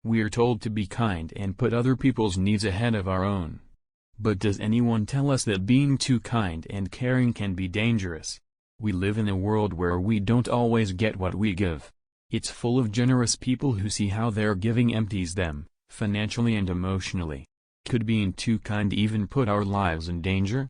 We're told to be kind and put other people's needs ahead of our own. But does anyone tell us that being too kind and caring can be dangerous? We live in a world where we don't always get what we give. It's full of generous people who see how their giving empties them, financially and emotionally. Could being too kind even put our lives in danger?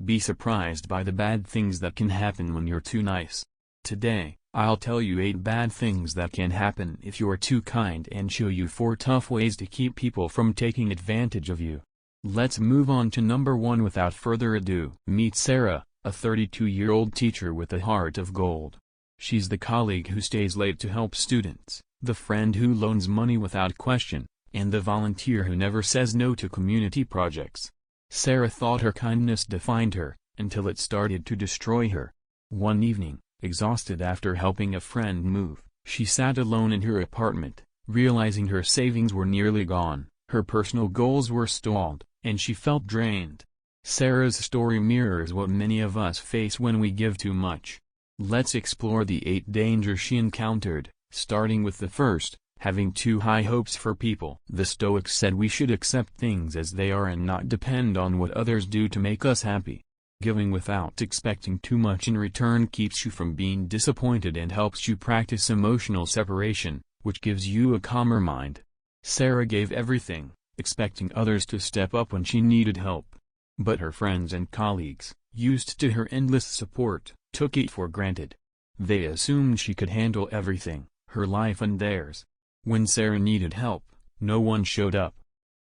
Be surprised by the bad things that can happen when you're too nice. Today, I'll tell you 8 bad things that can happen if you're too kind and show you 4 tough ways to keep people from taking advantage of you. Let's move on to number 1 without further ado. Meet Sarah, a 32-year-old teacher with a heart of gold. She's the colleague who stays late to help students, the friend who loans money without question, and the volunteer who never says no to community projects. Sarah thought her kindness defined her, until it started to destroy her. One evening, exhausted after helping a friend move, she sat alone in her apartment, realizing her savings were nearly gone, her personal goals were stalled, and she felt drained. Sarah's story mirrors what many of us face when we give too much. Let's explore the 8 dangers she encountered, starting with the first, having too high hopes for people. The Stoics said we should accept things as they are and not depend on what others do to make us happy. Giving without expecting too much in return keeps you from being disappointed and helps you practice emotional separation, which gives you a calmer mind. Sarah gave everything, expecting others to step up when she needed help. But her friends and colleagues, used to her endless support, took it for granted. They assumed she could handle everything, her life and theirs. When Sarah needed help, no one showed up.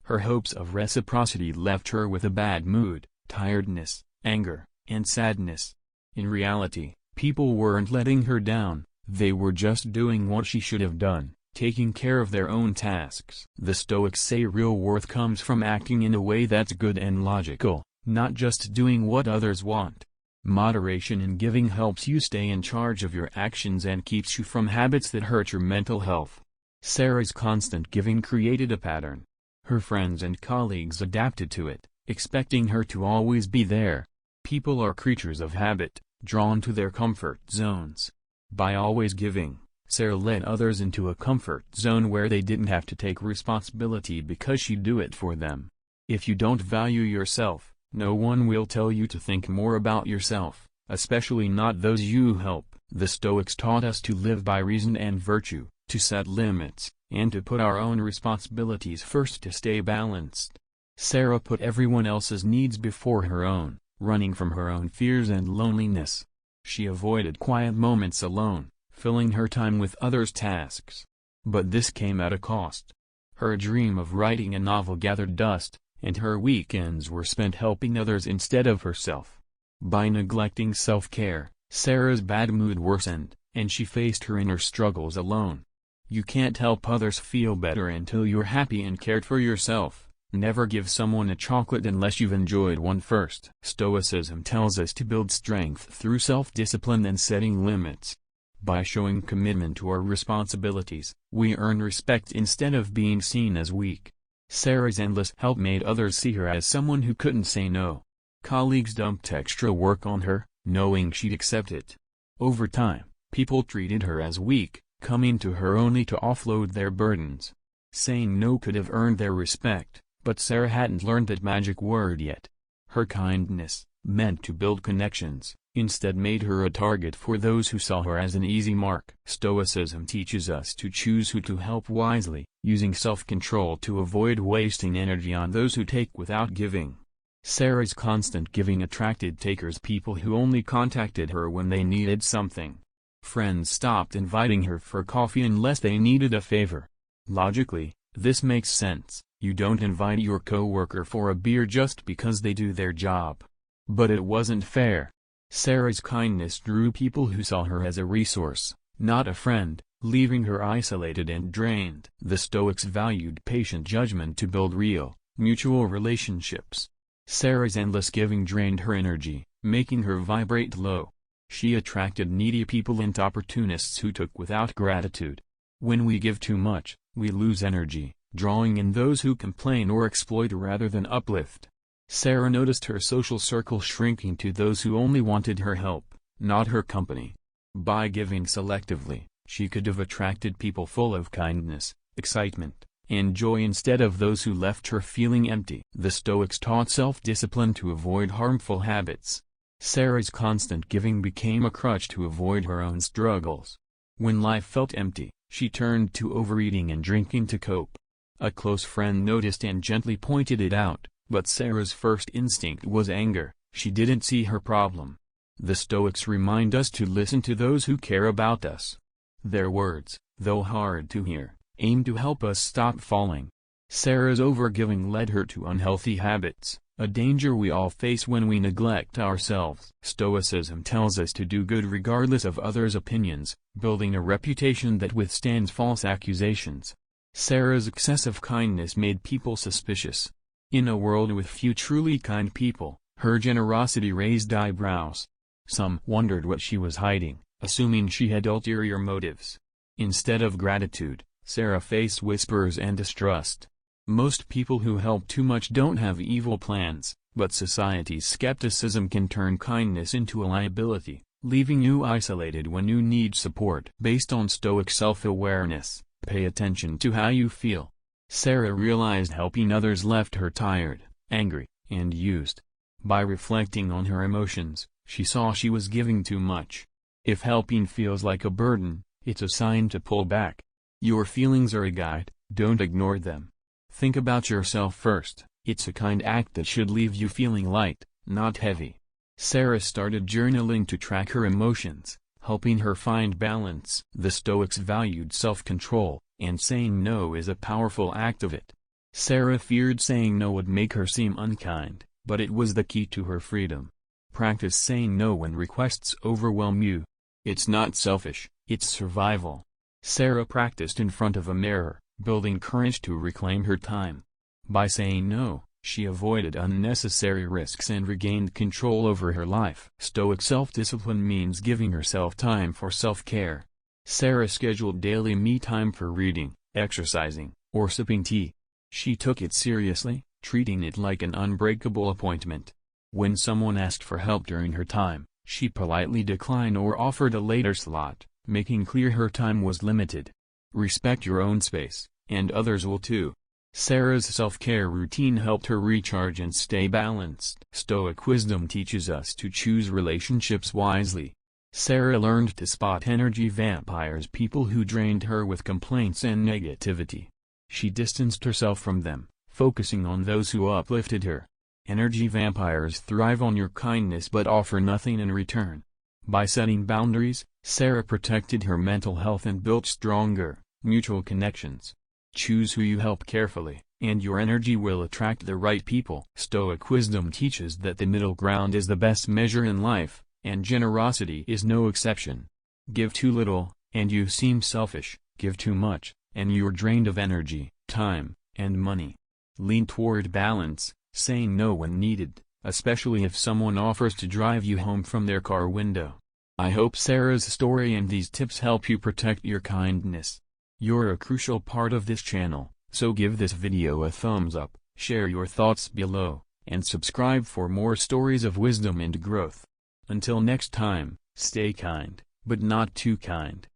Her hopes of reciprocity left her with a bad mood, tiredness, anger, and sadness. In reality, people weren't letting her down, they were just doing what she should have done, taking care of their own tasks. The Stoics say real worth comes from acting in a way that's good and logical, not just doing what others want. Moderation in giving helps you stay in charge of your actions and keeps you from habits that hurt your mental health. Sarah's constant giving created a pattern. Her friends and colleagues adapted to it, expecting her to always be there. People are creatures of habit, drawn to their comfort zones. By always giving, Sarah led others into a comfort zone where they didn't have to take responsibility because she'd do it for them. If you don't value yourself, no one will tell you to think more about yourself, especially not those you help. The Stoics taught us to live by reason and virtue, to set limits, and to put our own responsibilities first to stay balanced. Sarah put everyone else's needs before her own, running from her own fears and loneliness. She avoided quiet moments alone, filling her time with others' tasks. But this came at a cost. Her dream of writing a novel gathered dust, and her weekends were spent helping others instead of herself. By neglecting self-care, Sarah's bad mood worsened, and she faced her inner struggles alone. You can't help others feel better until you're happy and cared for yourself. Never give someone a chocolate unless you've enjoyed one first. Stoicism tells us to build strength through self-discipline and setting limits. By showing commitment to our responsibilities, we earn respect instead of being seen as weak. Sarah's endless help made others see her as someone who couldn't say no. Colleagues dumped extra work on her, knowing she'd accept it. Over time, people treated her as weak, coming to her only to offload their burdens. Saying no could have earned their respect, but Sarah hadn't learned that magic word yet. Her kindness, meant to build connections, instead made her a target for those who saw her as an easy mark. Stoicism teaches us to choose who to help wisely, using self-control to avoid wasting energy on those who take without giving. Sarah's constant giving attracted takers, people who only contacted her when they needed something. Friends stopped inviting her for coffee unless they needed a favor. Logically, this makes sense. You don't invite your coworker for a beer just because they do their job. But it wasn't fair. Sarah's kindness drew people who saw her as a resource, not a friend, leaving her isolated and drained. The Stoics valued patient judgment to build real, mutual relationships. Sarah's endless giving drained her energy, making her vibrate low. She attracted needy people and opportunists who took without gratitude. When we give too much, we lose energy, drawing in those who complain or exploit rather than uplift. Sarah noticed her social circle shrinking to those who only wanted her help, not her company. By giving selectively, she could have attracted people full of kindness, excitement, and joy instead of those who left her feeling empty. The Stoics taught self-discipline to avoid harmful habits. Sarah's constant giving became a crutch to avoid her own struggles. When life felt empty, she turned to overeating and drinking to cope. A close friend noticed and gently pointed it out, but Sarah's first instinct was anger. She didn't see her problem. The Stoics remind us to listen to those who care about us. Their words, though hard to hear, aim to help us stop falling. Sarah's overgiving led her to unhealthy habits, a danger we all face when we neglect ourselves. Stoicism tells us to do good regardless of others' opinions, building a reputation that withstands false accusations. Sarah's excessive kindness made people suspicious. In a world with few truly kind people, her generosity raised eyebrows. Some wondered what she was hiding, assuming she had ulterior motives. Instead of gratitude, Sarah faced whispers and distrust. Most people who help too much don't have evil plans, but society's skepticism can turn kindness into a liability, leaving you isolated when you need support. Based on Stoic self-awareness, pay attention to how you feel. Sarah realized helping others left her tired, angry, and used. By reflecting on her emotions, she saw she was giving too much. If helping feels like a burden, it's a sign to pull back. Your feelings are a guide, don't ignore them. Think about yourself first. It's a kind act that should leave you feeling light, not heavy. Sarah started journaling to track her emotions, helping her find balance. The Stoics valued self-control, and saying no is a powerful act of it. Sarah feared saying no would make her seem unkind, but it was the key to her freedom. Practice saying no when requests overwhelm you. It's not selfish, it's survival. Sarah practiced in front of a mirror, building courage to reclaim her time. By saying no, she avoided unnecessary risks and regained control over her life. Stoic self-discipline means giving herself time for self-care. Sarah scheduled daily me time for reading, exercising, or sipping tea. She took it seriously, treating it like an unbreakable appointment. When someone asked for help during her time, she politely declined or offered a later slot, making clear her time was limited. Respect your own space, and others will too. Sarah's self-care routine helped her recharge and stay balanced. Stoic wisdom teaches us to choose relationships wisely. Sarah learned to spot energy vampires, people who drained her with complaints and negativity. She distanced herself from them, focusing on those who uplifted her. Energy vampires thrive on your kindness but offer nothing in return. By setting boundaries, Sarah protected her mental health and built stronger, mutual connections. Choose who you help carefully, and your energy will attract the right people. Stoic wisdom teaches that the middle ground is the best measure in life, and generosity is no exception. Give too little, and you seem selfish. Give too much, and you're drained of energy, time, and money. Lean toward balance, saying no when needed, especially if someone offers to drive you home from their car window. I hope Sarah's story and these tips help you protect your kindness. You're a crucial part of this channel, so give this video a thumbs up, share your thoughts below, and subscribe for more stories of wisdom and growth. Until next time, stay kind, but not too kind.